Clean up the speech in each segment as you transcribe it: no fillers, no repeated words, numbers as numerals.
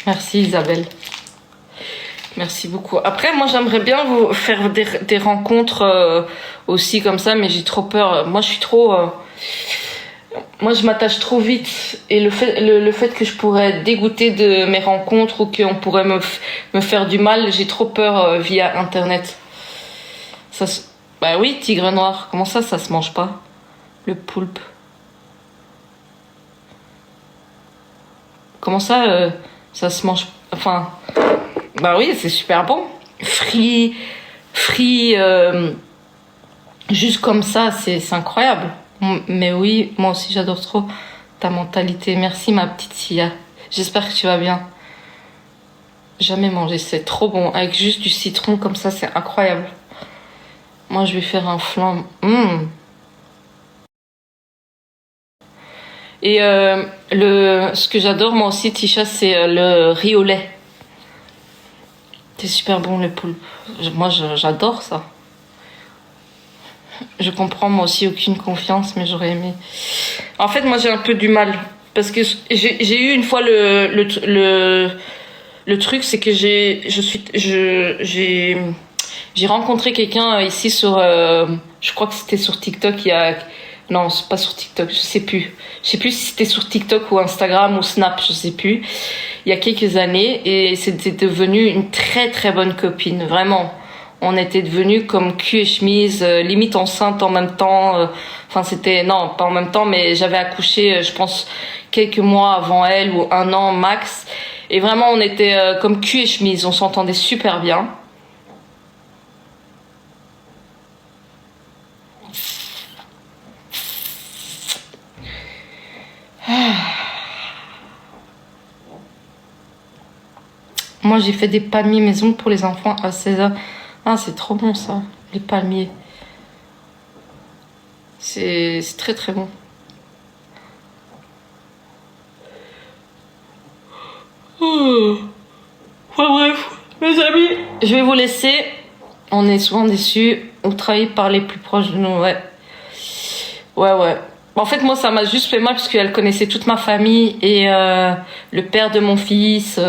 Merci Isabelle. Merci beaucoup. Après, moi, j'aimerais bien vous faire des rencontres aussi comme ça, mais j'ai trop peur. Moi, je suis trop... moi, je m'attache trop vite. Et le fait que je pourrais être dégoûtée de mes rencontres ou qu'on pourrait me faire du mal, j'ai trop peur via Internet. Bah oui, tigre noir. Comment ça se mange pas? Le poulpe. Comment ça se mange... Enfin... Bah oui, c'est super bon. Free, juste comme ça, c'est incroyable. Mais oui, moi aussi j'adore trop ta mentalité. Merci ma petite Sia. J'espère que tu vas bien. Jamais mangé, c'est trop bon. Avec juste du citron comme ça, c'est incroyable. Moi je vais faire un flan. Et ce que j'adore moi aussi, Tisha, c'est le riz au lait. C'est super bon le poulpe. Moi j'adore ça. Je comprends moi aussi aucune confiance, mais j'aurais aimé. En fait, moi j'ai un peu du mal parce que j'ai eu une fois le truc, c'est que j'ai rencontré quelqu'un ici sur, je crois que c'était sur TikTok non, c'est pas sur TikTok, je sais plus si c'était sur TikTok ou Instagram ou Snap, je sais plus. Il y a quelques années et c'était devenu une très très bonne copine, vraiment. On était devenus comme cul et chemise, limite enceinte en même temps. Enfin, c'était... Non, pas en même temps, mais j'avais accouché, je pense, quelques mois avant elle, ou un an max. Et vraiment, on était comme cul et chemise. On s'entendait super bien. Moi, j'ai fait des palmiers maison pour les enfants à 16 ans. Ah, c'est trop bon, ça, les palmiers. C'est très très bon. Enfin bref, mes amis, je vais vous laisser. On est souvent déçus. On travaille par les plus proches de nous, ouais. Ouais. En fait, moi, ça m'a juste fait mal parce qu'elle connaissait toute ma famille et le père de mon fils.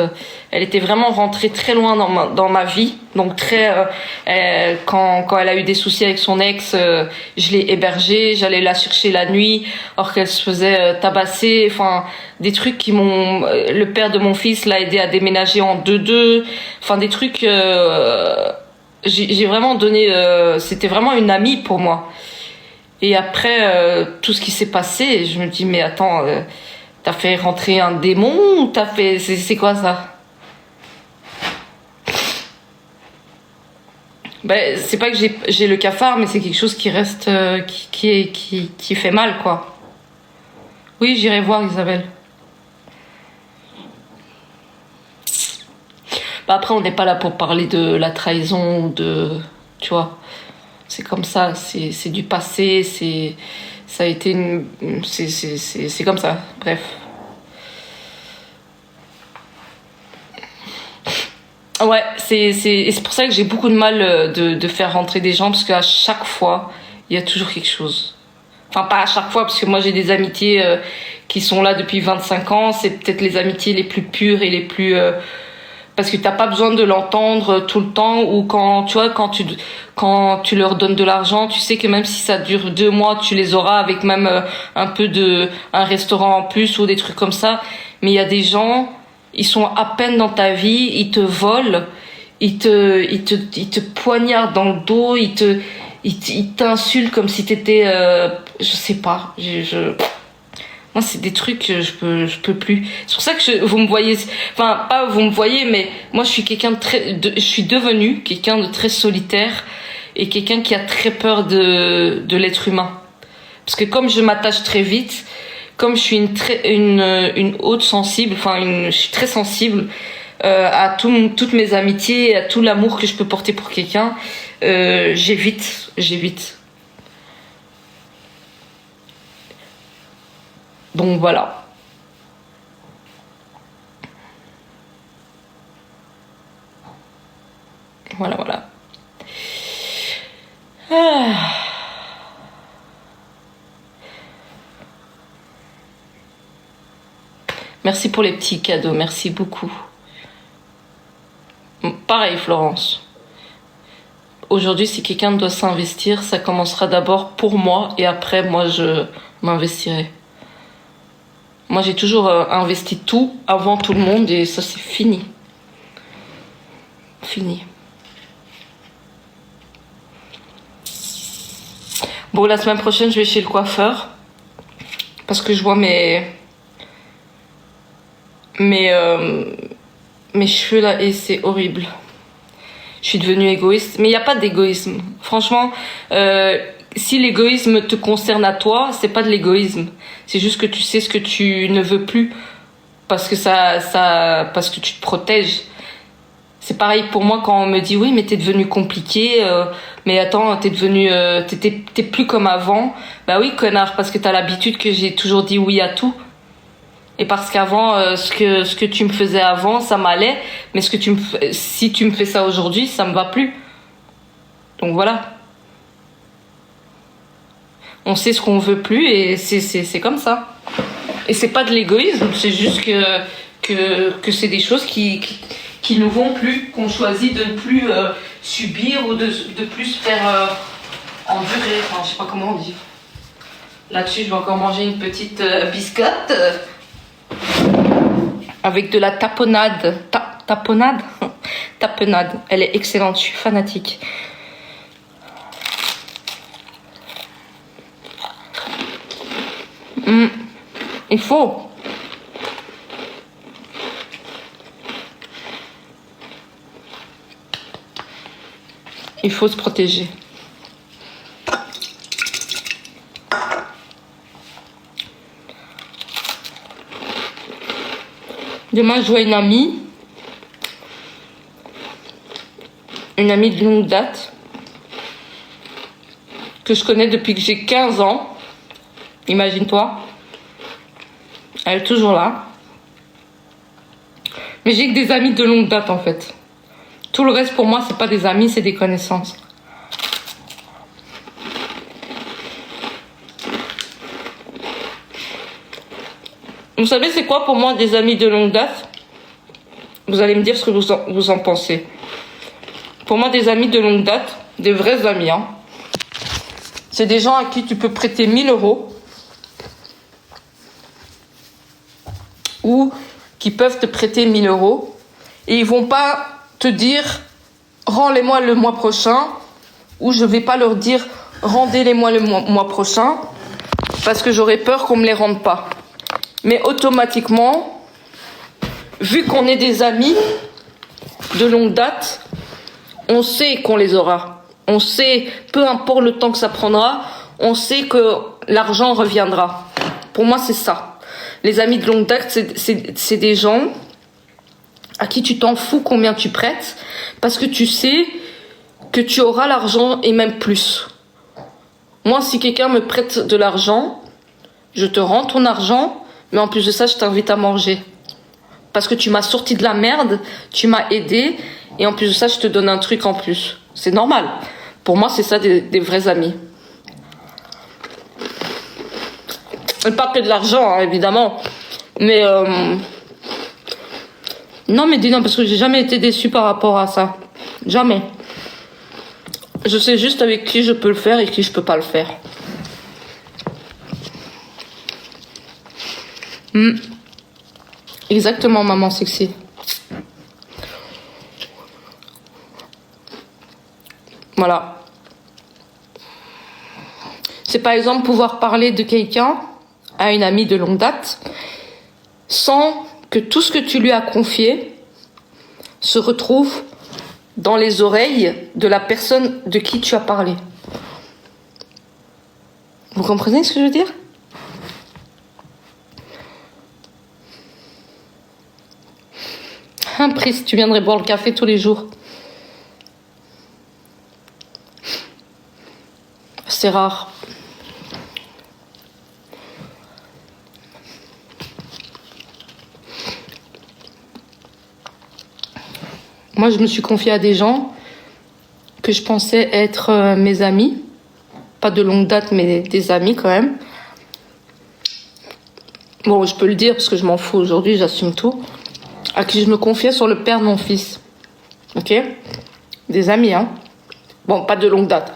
Elle était vraiment rentrée très loin dans ma vie. Donc quand elle a eu des soucis avec son ex, je l'ai hébergée. J'allais la chercher la nuit, alors qu'elle se faisait tabasser. Enfin, des trucs qui m'ont... le père de mon fils l'a aidé à déménager en 2-2. Enfin, des trucs... j'ai vraiment donné... c'était vraiment une amie pour moi. Et après, tout ce qui s'est passé, je me dis, mais attends, t'as fait rentrer un démon ou t'as fait... C'est quoi ça? Ben, c'est pas que j'ai le cafard, mais c'est quelque chose qui reste... qui fait mal, quoi. Oui, j'irai voir Isabelle. Bah après, on n'est pas là pour parler de la trahison ou de... Tu vois, c'est comme ça, c'est du passé, ça a été c'est comme ça, bref. Ouais, et c'est pour ça que j'ai beaucoup de mal de faire rentrer des gens, parce qu'à chaque fois, il y a toujours quelque chose. Enfin, pas à chaque fois, parce que moi j'ai des amitiés qui sont là depuis 25 ans, c'est peut-être les amitiés les plus pures et les plus... parce que t'as pas besoin de l'entendre tout le temps, ou quand tu vois, quand tu leur donnes de l'argent, tu sais que même si ça dure 2 mois, tu les auras avec même un restaurant en plus ou des trucs comme ça. Mais il y a des gens, ils sont à peine dans ta vie, ils te volent, ils te poignardent dans le dos, ils t'insultent comme si t'étais, je sais pas, moi, c'est des trucs que je peux plus. C'est pour ça que vous me voyez, enfin, pas vous me voyez, mais moi, je suis je suis devenue quelqu'un de très solitaire et quelqu'un qui a très peur de l'être humain. Parce que comme je m'attache très vite, comme je suis une haute sensible, je suis très sensible à toutes mes amitiés, à tout l'amour que je peux porter pour quelqu'un, j'évite. Donc voilà. Voilà. Ah. Merci pour les petits cadeaux, merci beaucoup. Pareil, Florence. Aujourd'hui, si quelqu'un doit s'investir, ça commencera d'abord pour moi et après, moi, je m'investirai. Moi, j'ai toujours investi tout avant tout le monde et ça, c'est fini. Fini. Bon, la semaine prochaine, je vais chez le coiffeur parce que je vois mes cheveux là et c'est horrible. Je suis devenue égoïste, mais il n'y a pas d'égoïsme. Franchement, si l'égoïsme te concerne à toi, c'est pas de l'égoïsme. C'est juste que tu sais ce que tu ne veux plus parce que parce que tu te protèges. C'est pareil pour moi quand on me dit oui, mais t'es devenu compliqué. Mais attends, t'es plus comme avant. Bah oui, connard, parce que t'as l'habitude que j'ai toujours dit oui à tout. Et parce qu'avant, ce que tu me faisais avant, ça m'allait. Mais si tu me fais ça aujourd'hui, ça me va plus. Donc voilà. On sait ce qu'on veut plus et c'est comme ça. Et c'est pas de l'égoïsme, c'est juste que c'est des choses qui nous vont plus, qu'on choisit de ne plus subir ou de plus faire endurer. Enfin, je sais pas comment on dit. Là-dessus, je vais encore manger une petite biscotte. Avec de la tapenade. Tapenade. Tapenade. Elle est excellente, je suis fanatique. Il faut. Il faut se protéger. Demain, je vois une amie de longue date, que je connais depuis que j'ai 15 ans. Imagine-toi. Elle est toujours là. Mais j'ai que des amis de longue date, en fait. Tout le reste, pour moi, c'est pas des amis, c'est des connaissances. Vous savez, c'est quoi pour moi des amis de longue date? Vous allez me dire ce que vous en pensez. Pour moi, des amis de longue date, des vrais amis, hein, c'est des gens à qui tu peux prêter 1000 euros ou qui peuvent te prêter 1000 euros et ils vont pas te dire rends-les-moi le mois prochain ou je vais pas leur dire rendez-les-moi le mois prochain parce que j'aurais peur qu'on me les rende pas. Mais automatiquement, vu qu'on est des amis de longue date, on sait qu'on les aura. On sait, peu importe le temps que ça prendra, on sait que l'argent reviendra. Pour moi, c'est ça. Les amis de longue date, c'est des gens à qui tu t'en fous combien tu prêtes, parce que tu sais que tu auras l'argent et même plus. Moi, si quelqu'un me prête de l'argent, je te rends ton argent, mais en plus de ça, je t'invite à manger. Parce que tu m'as sorti de la merde, tu m'as aidé, et en plus de ça, je te donne un truc en plus. C'est normal. Pour moi, c'est ça des vrais amis. Et pas que de l'argent, hein, évidemment. Mais non, mais dis non, parce que j'ai jamais été déçue par rapport à ça. Jamais. Je sais juste avec qui je peux le faire et qui je peux pas le faire. Exactement, maman sexy. Voilà. C'est par exemple pouvoir parler de quelqu'un à une amie de longue date sans que tout ce que tu lui as confié se retrouve dans les oreilles de la personne de qui tu as parlé. Vous comprenez ce que je veux dire ? Un prix si tu viendrais boire le café tous les jours. C'est rare. Moi, je me suis confiée à des gens que je pensais être mes amis. Pas de longue date, mais des amis quand même. Bon, je peux le dire parce que je m'en fous aujourd'hui, j'assume tout. À qui je me confiais sur le père de mon fils. Ok? Des amis, hein. Bon, pas de longue date.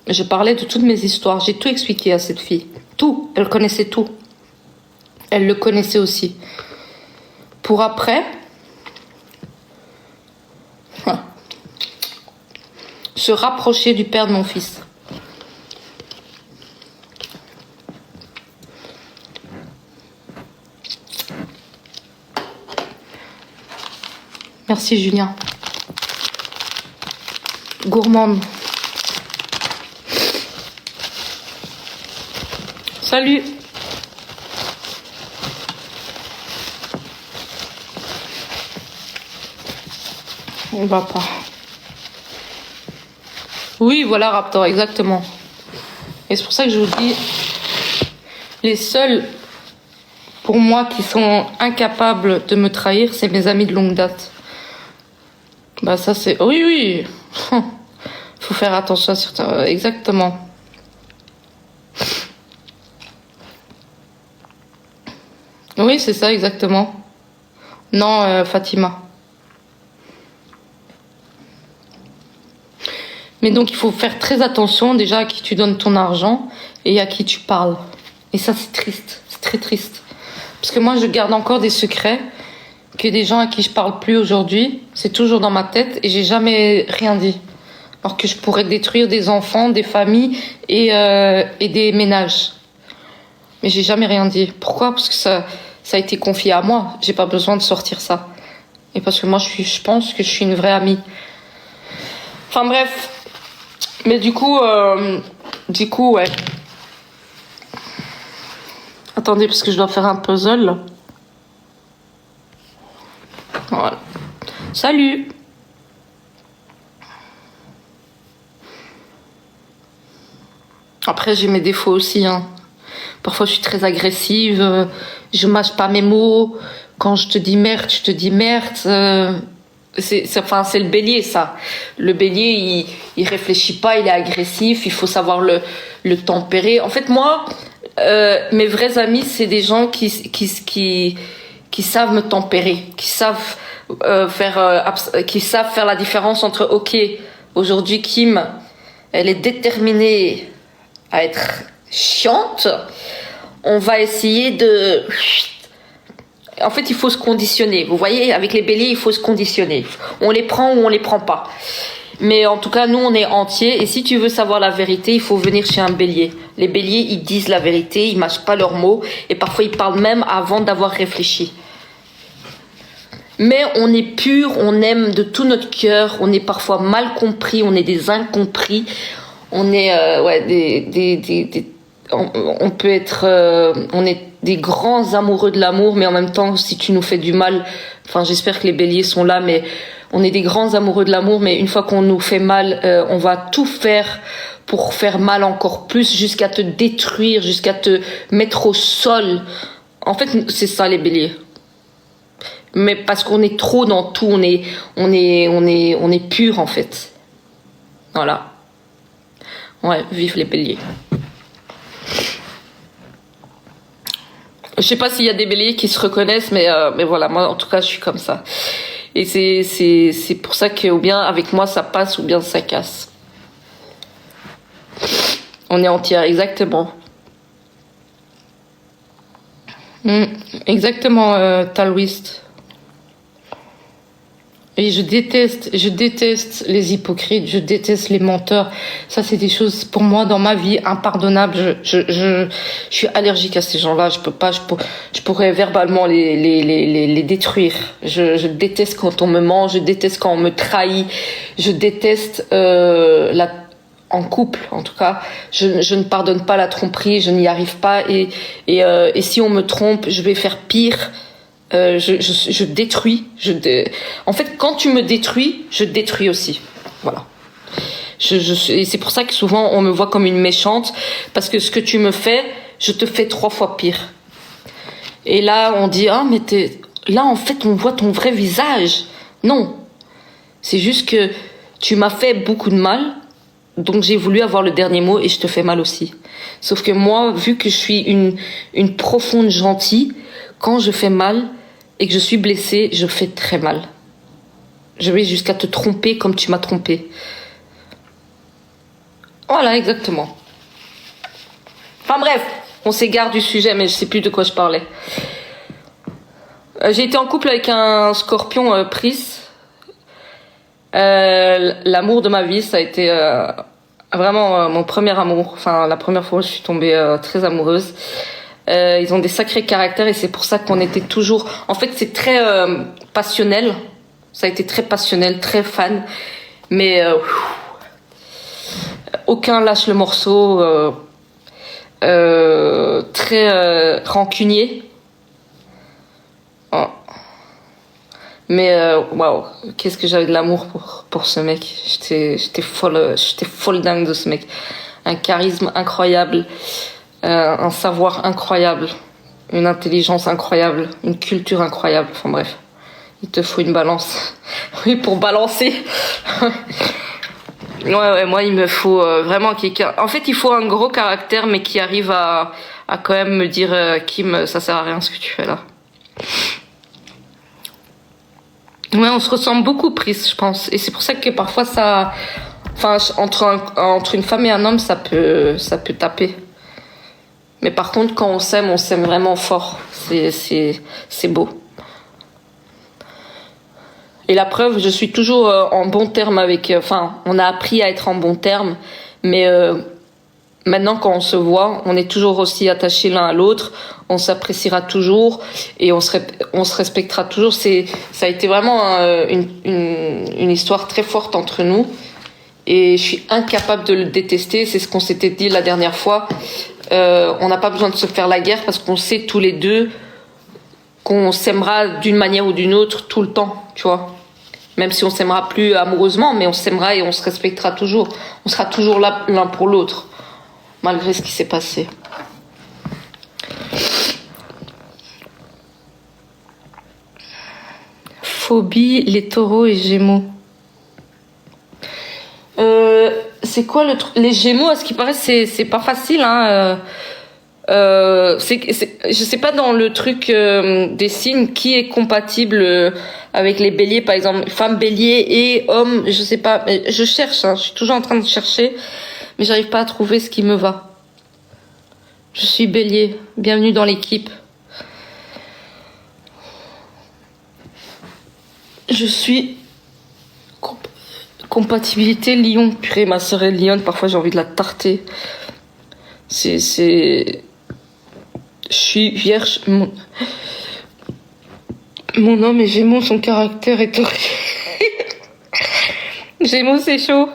Je parlais de toutes mes histoires. J'ai tout expliqué à cette fille. Tout. Elle connaissait tout. Elle le connaissait aussi. Pour après... se rapprocher du père de mon fils. Merci Julien. Gourmande. Salut. On va pas. Oui, voilà Raptor, exactement. Et c'est pour ça que je vous dis, les seuls, pour moi, qui sont incapables de me trahir, c'est mes amis de longue date. Bah ça c'est... Oui, oui. Faut faire attention à certains... Exactement. Oui, c'est ça, exactement. Non, Fatima. Mais donc, il faut faire très attention déjà à qui tu donnes ton argent et à qui tu parles. Et ça, c'est triste. C'est très triste. Parce que moi, je garde encore des secrets que des gens à qui je parle plus aujourd'hui, c'est toujours dans ma tête et j'ai jamais rien dit. Alors que je pourrais détruire des enfants, des familles et des ménages. Mais j'ai jamais rien dit. Pourquoi? Parce que ça a été confié à moi. J'ai pas besoin de sortir ça. Et parce que moi, je pense que je suis une vraie amie. Enfin bref. Mais du coup, ouais. Attendez, parce que je dois faire un puzzle, là. Voilà. Salut. Après, j'ai mes défauts aussi, hein. Parfois, je suis très agressive. Je mâche pas mes mots. Quand je te dis merde, je te dis merde. C'est le bélier, ça. Le bélier, il réfléchit pas, il est agressif. Il faut savoir le tempérer. En fait, moi, mes vrais amis, c'est des gens qui savent me tempérer, qui savent faire la différence entre ok, aujourd'hui Kim, elle est déterminée à être chiante. On va essayer de... En fait, il faut se conditionner. Vous voyez, avec les béliers, il faut se conditionner. On les prend ou on les prend pas. Mais en tout cas, nous, on est entiers. Et si tu veux savoir la vérité, il faut venir chez un bélier. Les béliers, ils disent la vérité, ils mâchent pas leurs mots. Et parfois, ils parlent même avant d'avoir réfléchi. Mais on est pur, on aime de tout notre cœur. On est parfois mal compris, on est des incompris. On est, on peut être, on est des grands amoureux de l'amour, mais en même temps, si tu nous fais du mal, enfin, j'espère que les béliers sont là, mais on est des grands amoureux de l'amour, mais une fois qu'on nous fait mal, on va tout faire pour faire mal encore plus, jusqu'à te détruire, jusqu'à te mettre au sol. En fait, c'est ça les béliers. Mais parce qu'on est trop dans tout, on est pur en fait. Voilà. Ouais, vive les béliers. Je sais pas s'il y a des béliers qui se reconnaissent, mais voilà, moi en tout cas je suis comme ça. Et c'est pour ça que ou bien avec moi ça passe ou bien ça casse. On est entière, exactement. Exactement, Talwist. Et je déteste les hypocrites, je déteste les menteurs. Ça, c'est des choses, pour moi, dans ma vie, impardonnables. Je suis allergique à ces gens-là. Je peux pas, je pourrais verbalement les détruire. Je déteste quand on me ment, je déteste quand on me trahit. Je déteste, en couple, en tout cas. Je ne pardonne pas la tromperie, je n'y arrive pas. Et si on me trompe, je vais faire pire. Je détruis. En fait, quand tu me détruis, je détruis aussi. Voilà. Et c'est pour ça que souvent on me voit comme une méchante, parce que ce que tu me fais, je te fais 3 fois pire. Et là, on dit mais là en fait on voit ton vrai visage. Non, c'est juste que tu m'as fait beaucoup de mal, donc j'ai voulu avoir le dernier mot et je te fais mal aussi. Sauf que moi, vu que je suis une profonde gentille, quand je fais mal et que je suis blessée, je fais très mal. Je vais jusqu'à te tromper comme tu m'as trompé. Voilà, exactement. Enfin bref, on s'égare du sujet, mais je sais plus de quoi je parlais. J'ai été en couple avec un scorpion Pris. L'amour de ma vie, ça a été vraiment mon premier amour. Enfin, la première fois où je suis tombée très amoureuse. Ils ont des sacrés caractères et c'est pour ça qu'on était toujours... En fait, c'est très passionnel. Ça a été très passionnel, très fan. Mais aucun lâche le morceau. Très rancunier. Oh. Mais waouh, qu'est-ce que j'avais de l'amour pour ce mec. J'étais folle dingue de ce mec. Un charisme incroyable, un savoir incroyable, une intelligence incroyable, une culture incroyable. Enfin bref, il te faut une balance. Oui, pour balancer. Ouais, moi il me faut vraiment quelqu'un. En fait, il faut un gros caractère, mais qui arrive à quand même me dire Kim, ça sert à rien ce que tu fais là. Ouais, on se ressemble beaucoup, Pris, je pense. Et c'est pour ça que parfois ça... Enfin, entre une femme et un homme, ça peut taper. Mais par contre, quand on s'aime vraiment fort. C'est beau. Et la preuve, je suis toujours en bon terme avec... Enfin, on a appris à être en bon terme. Mais maintenant, quand on se voit, on est toujours aussi attachés l'un à l'autre. On s'appréciera toujours et on se respectera toujours. Ça a été vraiment une histoire très forte entre nous. Et je suis incapable de le détester. C'est ce qu'on s'était dit la dernière fois. On n'a pas besoin de se faire la guerre parce qu'on sait tous les deux qu'on s'aimera d'une manière ou d'une autre tout le temps, tu vois. Même si on s'aimera plus amoureusement, mais on s'aimera et on se respectera toujours. On sera toujours là l'un pour l'autre, malgré ce qui s'est passé. Phobie, les taureaux et gémeaux. C'est quoi les gémeaux? À ce qui paraît, c'est pas facile, hein. Je sais pas dans le truc des signes qui est compatible avec les béliers, par exemple, femme bélier et homme, je sais pas. Mais je cherche, hein, je suis toujours en train de chercher, mais j'arrive pas à trouver ce qui me va. Je suis bélier, bienvenue dans l'équipe. Je suis compatibilité lion. Purée, ma sœur est lionne, parfois j'ai envie de la tarter. Je suis vierge. Mon homme est gémeaux, son caractère est horrible. Gémeaux, c'est chaud.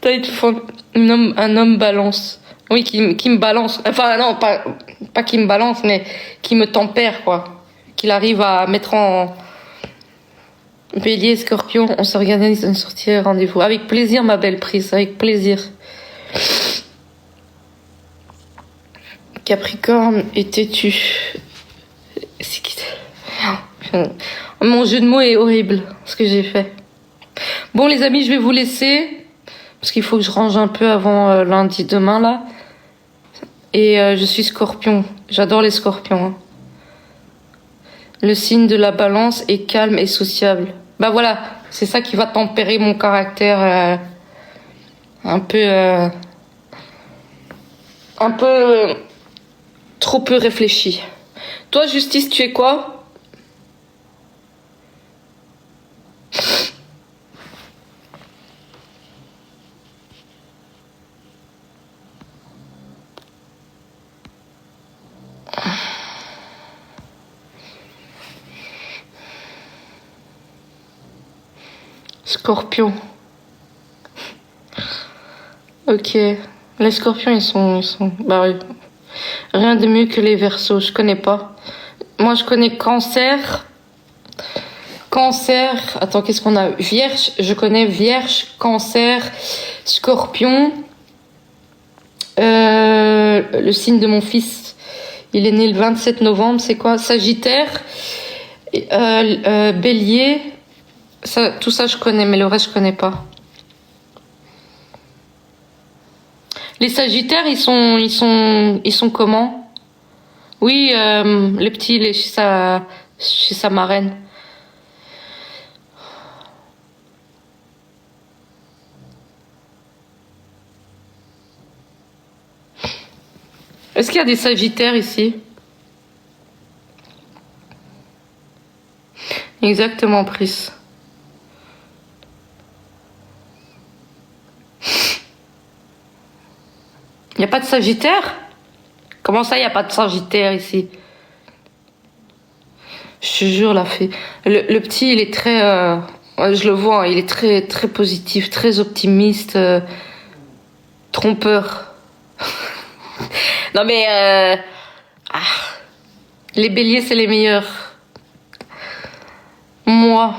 Toi, il te faut un homme balance. Oui, qui me balance. Enfin, non, pas qui me balance, mais qui me tempère, quoi. Qu'il arrive à mettre en... Bélier, Scorpion, on s'organise une sortie rendez-vous. Avec plaisir, ma belle Prise, avec plaisir. Capricorne et têtu. C'est qui? Mon jeu de mots est horrible, ce que j'ai fait. Bon, les amis, je vais vous laisser. Parce qu'il faut que je range un peu avant lundi, demain, là. Et je suis Scorpion. J'adore les Scorpions. Hein. Le signe de la balance est calme et sociable. Bah voilà, c'est ça qui va tempérer mon caractère un peu trop peu réfléchi. Toi, Justice, tu es quoi? Scorpion. Ok. Les scorpions, ils sont... Bah oui. Rien de mieux que les verseaux. Je connais pas. Moi, je connais cancer. Cancer. Attends, qu'est-ce qu'on a? Vierge. Je connais Vierge, Cancer, Scorpion. Le signe de mon fils. Il est né le 27 novembre. C'est quoi? Sagittaire. Bélier. Ça, tout ça, je connais, mais le reste, je connais pas. Les Sagittaires, ils sont comment? Oui, le petit, il est chez sa marraine. Est-ce qu'il y a des sagittaires ici? Exactement, Pris. Il n'y a pas de sagittaire? Comment ça, il n'y a pas de sagittaire ici? Je te jure, la fée. Le petit, il est très... ouais, je le vois, hein, il est très, très positif, très optimiste, trompeur. Non mais... ah, les béliers, c'est les meilleurs. Moi.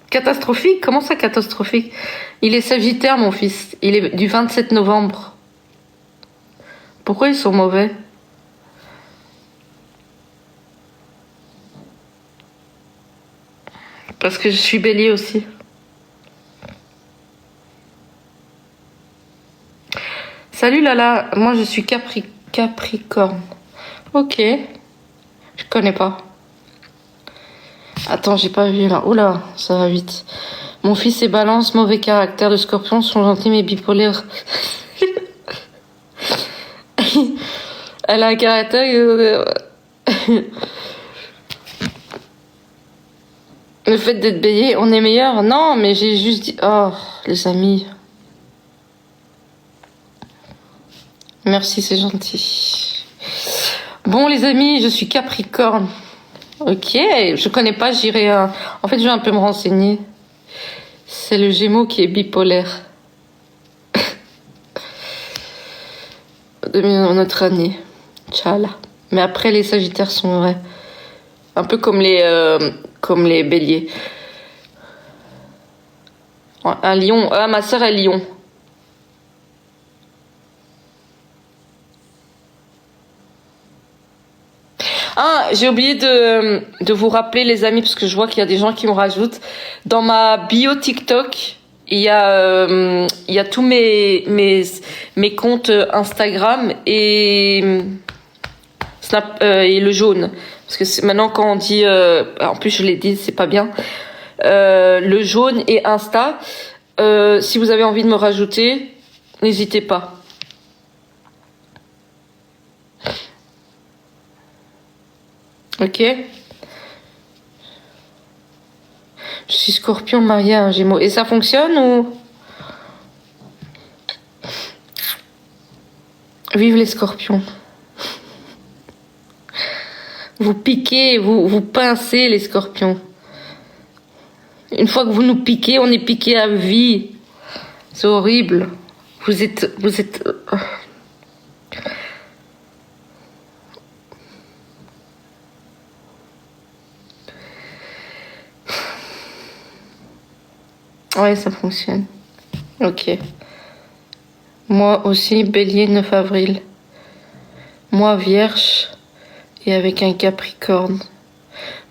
Catastrophique? Comment ça, catastrophique? Il est sagittaire, mon fils. Il est du 27 novembre. Pourquoi ils sont mauvais? Parce que je suis bélier aussi. Salut Lala, moi je suis Capricorne. Ok, je connais pas. Attends, j'ai pas vu là. Oula, ça va vite. Mon fils est balance, mauvais caractère de scorpion, sont gentils mais bipolaires. Elle a un caractère... Le fait d'être bélier, on est meilleur? Non, mais j'ai juste dit... Oh, les amis. Merci, c'est gentil. Bon, les amis, je suis Capricorne. Ok, je connais pas, j'irai... En fait, je vais un peu me renseigner. C'est le Gémeaux qui est bipolaire. De notre année. Tchala. Mais après, les Sagittaires sont vrais. Un peu comme les Béliers. Un lion. Ah, ma sœur est lion. Ah, j'ai oublié de vous rappeler, les amis, parce que je vois qu'il y a des gens qui me rajoutent. Dans ma bio TikTok, il y a tous mes comptes Instagram et Snap et le jaune. Parce que maintenant, quand on dit... en plus, je l'ai dit, c'est pas bien. Le jaune et Insta. Si vous avez envie de me rajouter, n'hésitez pas. Ok. Je suis Scorpion marié à un Gémeaux. Et ça fonctionne ou... Vive les Scorpions. Vous piquez, vous pincez les Scorpions. Une fois que vous nous piquez, on est piqué à vie. C'est horrible. Vous êtes... Ouais, ça fonctionne. Ok. Moi aussi, Bélier, 9 avril. Moi, Vierge et avec un Capricorne.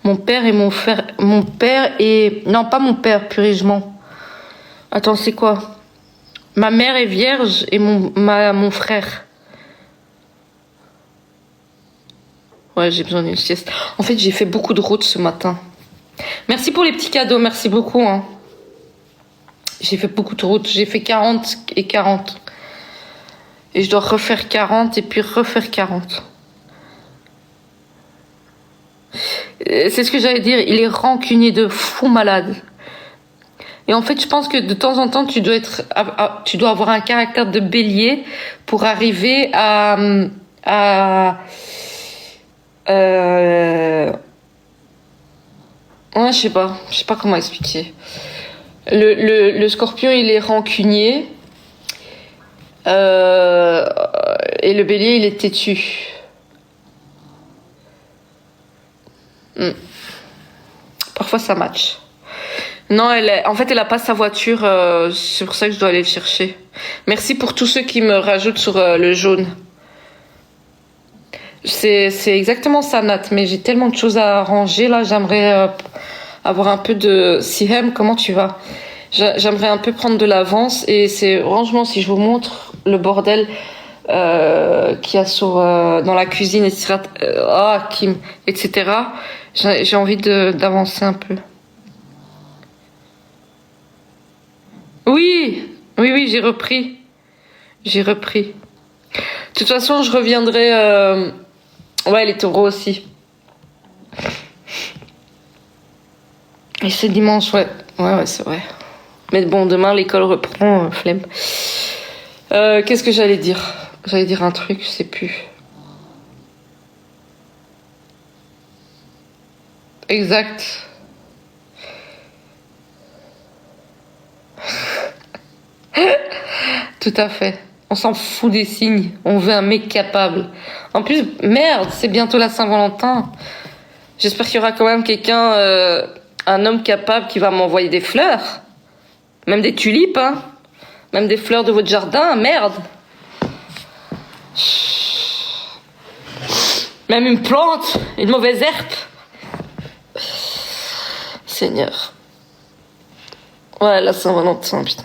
Mon père et mon frère... Mon père et... Non, pas mon père, purée, je mens. Attends, c'est quoi? Ma mère est Vierge et mon frère. Ouais, j'ai besoin d'une sieste. En fait, j'ai fait beaucoup de routes ce matin. Merci pour les petits cadeaux, merci beaucoup. Hein. J'ai fait beaucoup de routes. J'ai fait 40 et 40. Et je dois refaire 40 et puis refaire 40. C'est ce que j'allais dire. Il est rancunier de fou malade. Et en fait, je pense que de temps en temps, tu dois avoir un caractère de bélier pour arriver à ouais, je sais pas comment expliquer. Le scorpion, il est rancunier. Et le bélier, il est têtu. Parfois, ça match. Non, en fait, elle a pas sa voiture. C'est pour ça que je dois aller le chercher. Merci pour tous ceux qui me rajoutent sur le jaune. C'est exactement ça, Nat. Mais j'ai tellement de choses à ranger là. J'aimerais avoir un peu de... Sihem, comment tu vas? J'aimerais un peu prendre de l'avance. Et c'est franchement, si je vous montre le bordel qu'il y a dans la cuisine, etc. etc. J'ai envie d'avancer un peu. Oui, j'ai repris. toute façon, je reviendrai... Ouais, les taureaux aussi. Et c'est dimanche, ouais. Ouais, c'est vrai. Mais bon, demain, l'école reprend, flemme. Qu'est-ce que j'allais dire? J'allais dire un truc, je sais plus. Exact. Tout à fait. On s'en fout des signes. On veut un mec capable. En plus, merde, c'est bientôt la Saint-Valentin. J'espère qu'il y aura quand même quelqu'un, un homme capable qui va m'envoyer des fleurs. Même des tulipes, hein. Même des fleurs de votre jardin, merde. Même une plante, une mauvaise herbe. Seigneur. Ouais, la Saint-Valentin, putain.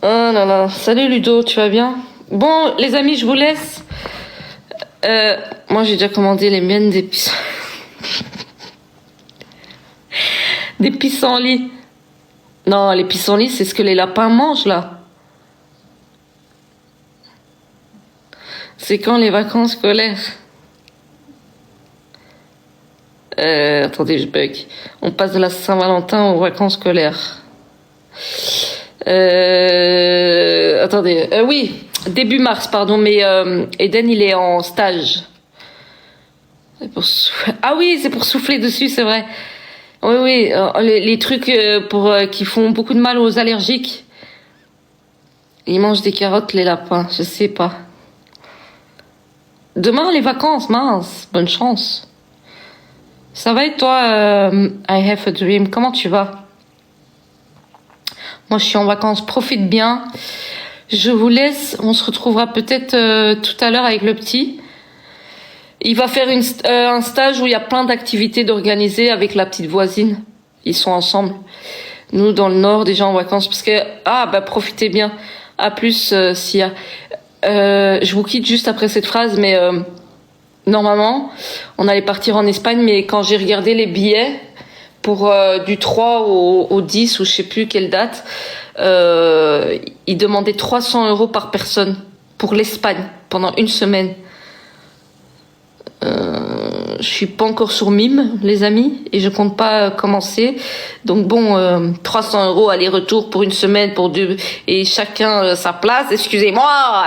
Oh là là. Salut Ludo, tu vas bien? Bon, les amis, je vous laisse. Moi, j'ai déjà commandé les miennes des pissenlits. Des pissenlits. Non, les pissenlits, c'est ce que les lapins mangent, là. C'est quand les vacances scolaires? Attendez, je bug. On passe de la Saint-Valentin aux vacances scolaires. Attendez. Oui, début mars, pardon, mais Eden, il est en stage. Ah oui, c'est pour souffler dessus, c'est vrai. Oui, oui, les trucs pour qui font beaucoup de mal aux allergiques. Ils mangent des carottes, les lapins, je sais pas. Demain, les vacances, mince, bonne chance. Ça va et toi, I have a dream, comment tu vas? Moi, je suis en vacances, profite bien. Je vous laisse, on se retrouvera peut-être tout à l'heure avec le petit. Il va faire un stage où il y a plein d'activités d'organiser avec la petite voisine. Ils sont ensemble. Nous, dans le Nord, déjà en vacances, parce que... Ah, bah, profitez bien. À plus, Sia. Je vous quitte juste après cette phrase, mais normalement, on allait partir en Espagne, mais quand j'ai regardé les billets pour du 3 au 10, ou je sais plus quelle date, ils demandaient 300 € par personne pour l'Espagne pendant une semaine. Je suis pas encore sur Mime, les amis, et je compte pas commencer. Donc bon, 300 € aller-retour pour une semaine pour deux, et chacun sa place. Excusez-moi.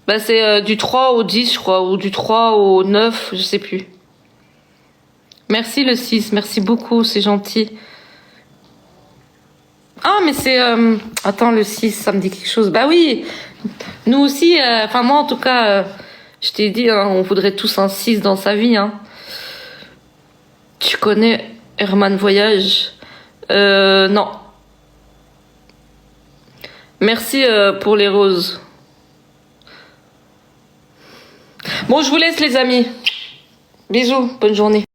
Bah c'est du 3 au 10, je crois, ou du 3 au 9, je sais plus. Merci le 6, merci beaucoup, c'est gentil. Ah mais c'est attends, le 6, ça me dit quelque chose. Bah oui, nous aussi, enfin moi en tout cas, je t'ai dit, hein, on voudrait tous un 6 dans sa vie, hein. Tu connais Herman Voyage? Non. Merci pour les roses. Bon, je vous laisse les amis. Bisous, bonne journée.